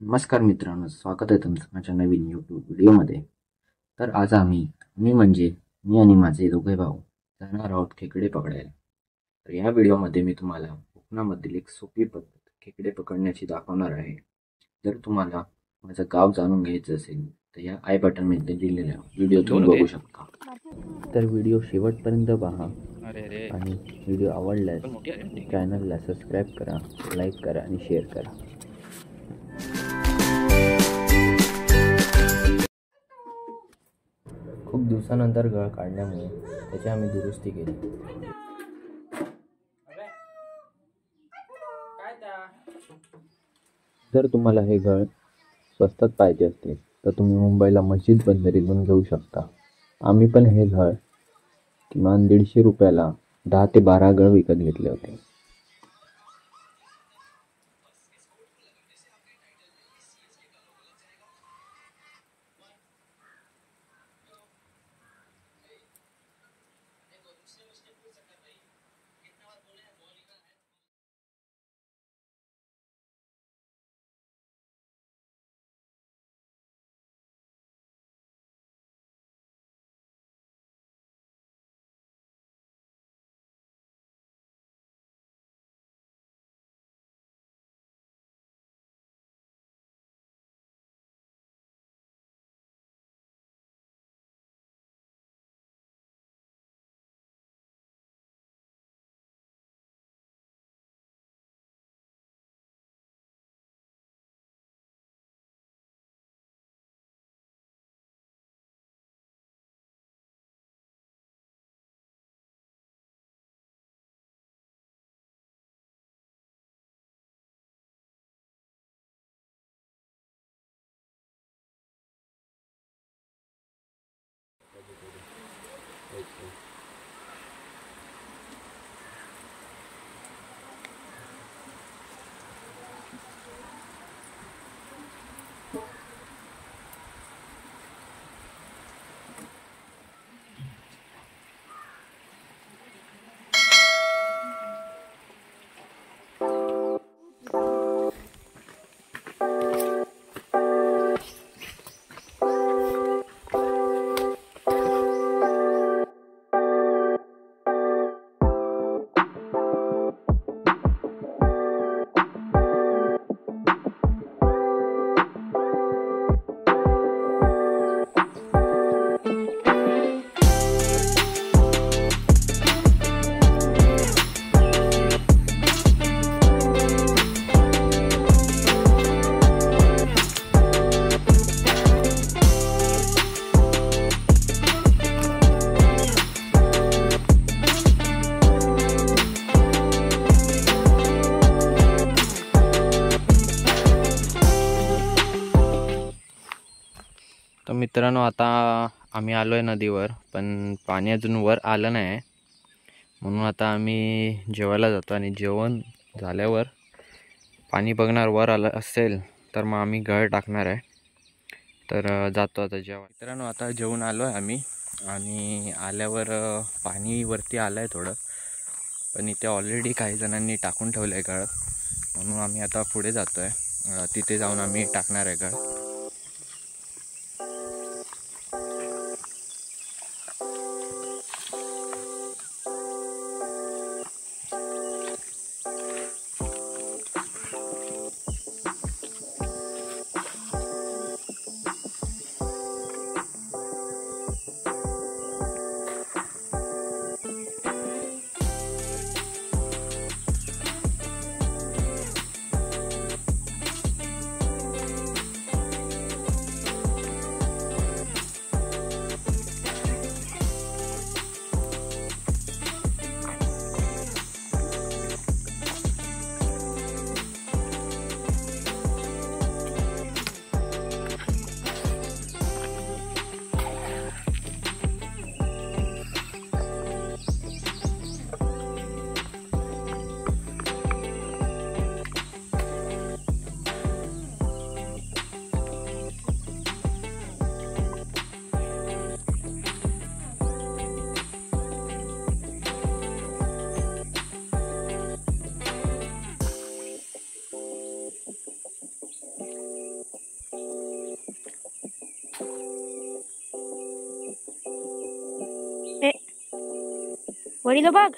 नमस्कार मित्रांनो, स्वागत आहे तुमचं माझ्या नवीन यूट्यूब व्हिडिओमध्ये. तर आज मी आणि माझे दोघे भाऊ जाणार आहोत खेकडे पकडायला. तर या व्हिडिओमध्ये मी तुम्हाला कोकणामधील एक सोपी पद्धत खेकडे पकडण्याची दाखवणार आहे. जर तुम्हाला माझं गाव जाणून घ्यायचं असेल तर या आय बटनमध्ये दिलेल्या व्हिडिओ तुम्ही बघू शकता. तर व्हिडिओ शेवटपर्यंत पहा आणि व्हिडिओ आवडल्यास चॅनलला सबस्क्राईब करा, लाईक करा आणि शेअर करा. खूप दिवसानंतर गळ काढल्यामुळे त्याची आम्ही दुरुस्ती केली. जर तुम्हाला हे गळ स्वस्तात पाहिजे असतील तर तुम्ही मुंबईला मस्जिद बंदरीतून घेऊ शकता. आम्ही पण हे गळ किमान 150 रुपयाला 10 ते 12 गळ विकत घेतले होते. तर मित्रांनो, आता आम्ही आलो आहे नदीवर, पण पाणी अजून वर आलं नाही, म्हणून आता आम्ही जेवायला जातो आणि जेवण झाल्यावर पाणी बघणार. वर आलं असेल तर मग आम्ही गळ टाकणार आहे. तर जातो आता जेवण. मित्रांनो, आता जेवून आलो आहे आम्ही आणि आल्यावर पाणी वरती आलं आहे थोडं, पण इथे ऑलरेडी काही जणांनी टाकून ठेवलं आहे गळ, म्हणून आम्ही आता पुढे जातो आहे. तिथे जाऊन आम्ही टाकणार आहे गळ. वडील बघ.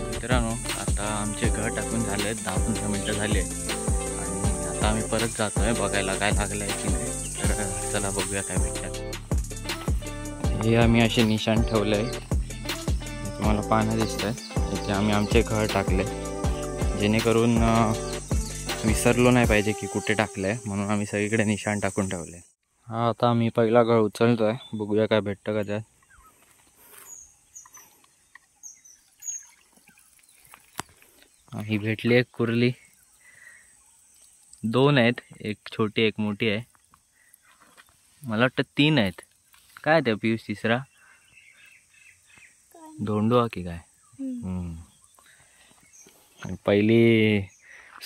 मित्रांनो, आता आमचे घर टाकून झाले 10-15 मिनटं झाले आणि आता आम्ही परत जातोय बघायला काय लागलं आहे की नाही. तर चला बघूया काय भेटतात. हे आम्ही असे निशाण ठेवले आहे, तुम्हाला पानं दिसत आहे. याचे आम्ही आमचे घर टाकले जेणेकरून विसरलो नाही पाहिजे की कुठे टाकलं आहे, म्हणून आम्ही सगळीकडे निशाण टाकून ठेवले. हा आता आम्ही पहिला घर उचलतोय, बघूया काय भेटतं का त्यात. ही भेटली एक कुर्ली, 2 आहेत, एक छोटी एक मोठी आहे. मला वाटतं 3 आहेत. काय त्या पियुष तिसरा धोंडू की काय. पहिली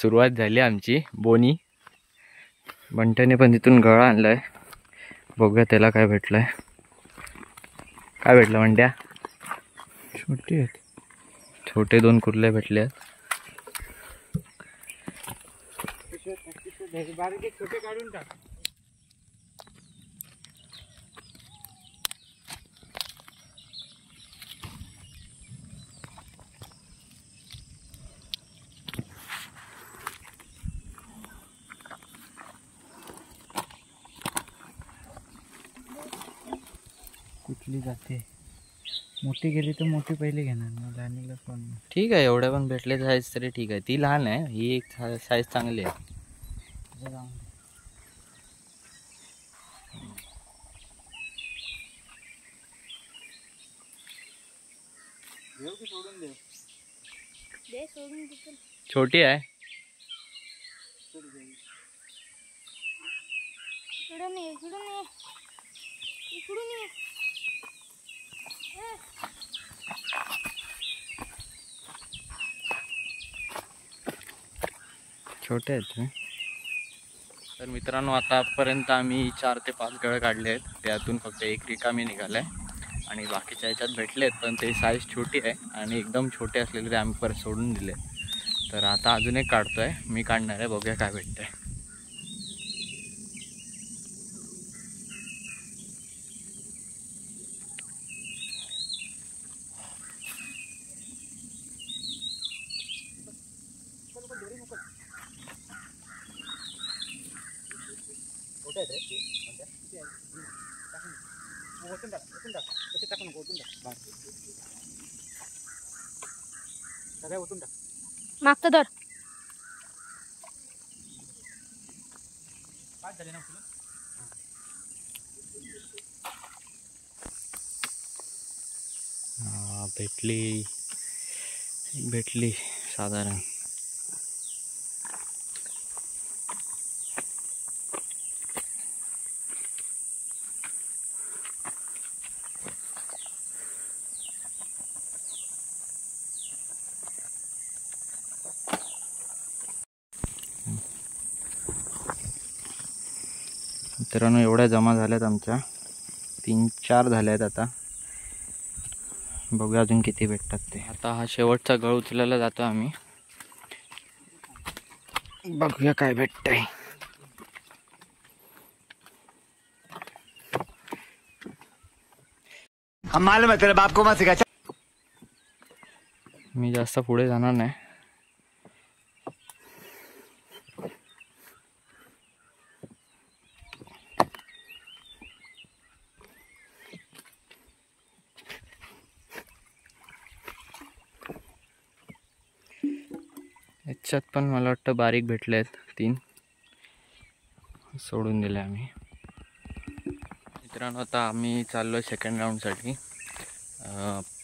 सुरुवात झाली आमची बोनी. बंट्याने पण तिथून गळा आणलाय, बघूया त्याला काय भेटलंय. काय भेटलं बंट्या? छोटे आहेत, छोटे 2 कुर्ले भेटले आहेत. छोटे काढून टाक. कुठली जाते? मोठी गेली तर मोठी पहिले घेणार, मग लहानीला कोण. ठीक आहे, एवढ्या पण भेटले साईज तरी ठीक आहे. ती लहान आहे, ही एक साईज चांगली आहे. सोडून दे. छोटी आहे. छोटे आहेत. तर मित्रांनो, आतापर्यंत आम्ही 4 ते 5 गळ काढले आहेत. त्यातून फक्त एक रिकामी निघाला आहे आणि बाकीच्या ह्याच्यात भेटले आहेत, पण ते साईज छोटी आहे आणि एकदम छोटे असलेले ते आम्ही परत सोडून दिले. तर आता अजून एक काढतोय, मी काढणार आहे, बघूया काय भेटतंय. मागचं दर भेटली साधारण. मित्रांनो, एवढ्या जमा झाल्यात आमच्या, 3-4 झाल्या आहेत. आता बघूया अजून किती भेटतात ते. आता हा शेवटचा गळ उचलायला जातो आम्ही, बघूया काय भेटतंय. हम मालूम है तेरे बाप को मत सिखा. मी जास्त पुढे जाणार नाही. याच्यात पण मला वाटतं बारीक भेटले आहेत 3, सोडून दिले आम्ही. मित्रांनो, आता आम्ही चाललो आहे सेकंड राऊंडसाठी.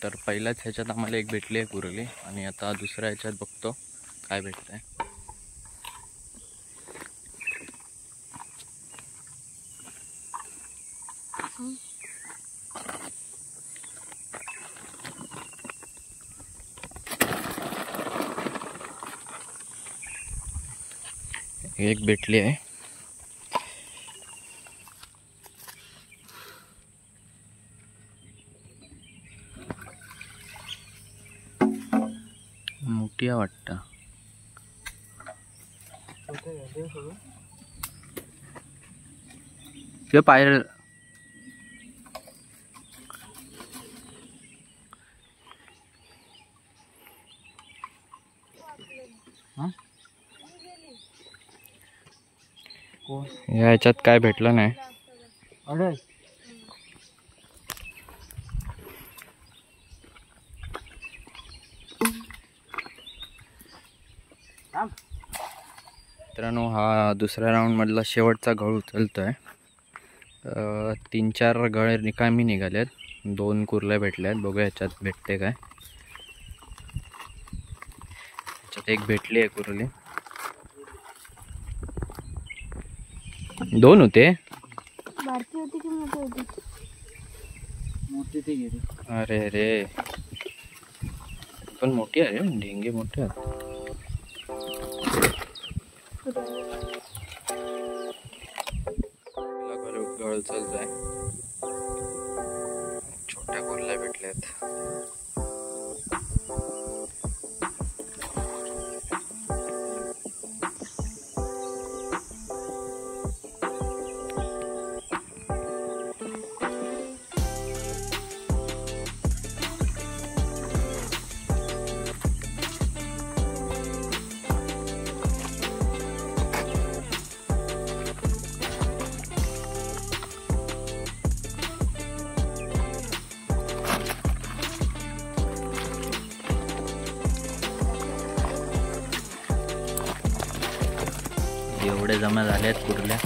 तर पहिल्याच ह्याच्यात आम्हाला एक भेटली आहे कुर्ली आणि आता दुसऱ्या ह्याच्यात बघतो काय भेटतं आहे. एक भेटली आहे. मोठी आहे वाटतं. ते पायर याच्यात काय भेटलं नाही. मित्रांनो, हा दुसऱ्या राऊंडमधला शेवटचा गळ उचलतोय. 3-4 गळ निकामी निघालेत. 2 कुर्ल्या भेटल्यात. बघूया याच्यात भेटते काय. याच्यात एक भेटली आहे कुर्ली. 2 होते. बारकी होती की मोठी होती? मोठी ती गेली. अरे रे, पण मोठी आहे रे, ढेंगे मोठे आहेत. गळ चालतोय. छोट्या कुर्ल्या भेटल्यात. एवढे जमा झाले आहेत कुर्ल्या.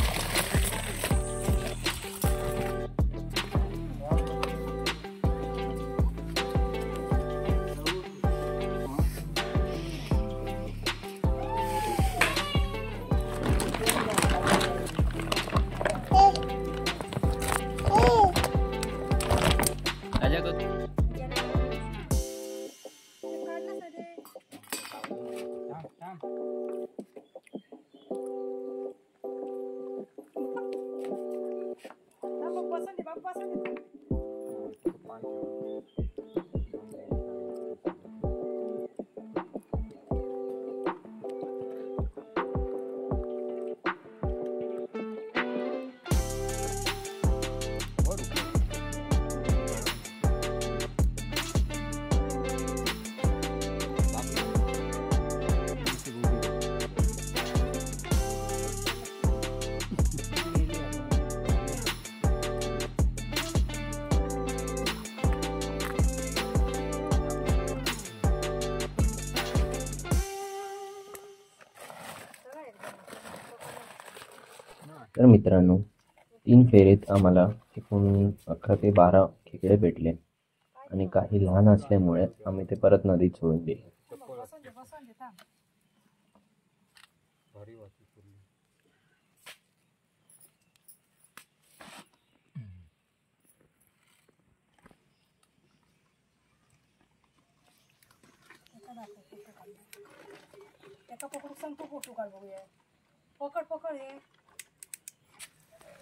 तर मित्रांनो, 3 फेरीत आम्हाला एकूण 11 ते 12 खेकडे भेटले आणि काही लहान असल्यामुळे आम्ही ते परत नदीत सोडून दिले.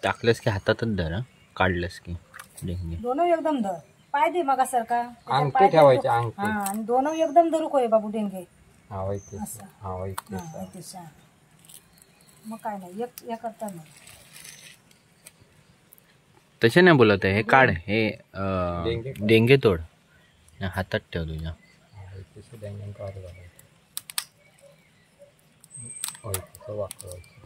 टाकलंस की हातातच धर, काढलंस की डेंगे. दोनों एकदम धर. पाय दे मगा सारखा अंगठे ठेवायचे, अंगठे. हा, आणि दोनों एकदम धरू खोय बाबू डेंगे. हा वाईट. असं. हा वाईट. हा, ते छान. मग काय नाही, एक करता नाही. तसे नाही बोलत आहे. हे काढ, हे डेंगे तोड, हातात ठेव तुझ्या. तसं डेंग्यांचा वापर करायचा. वापरायचं.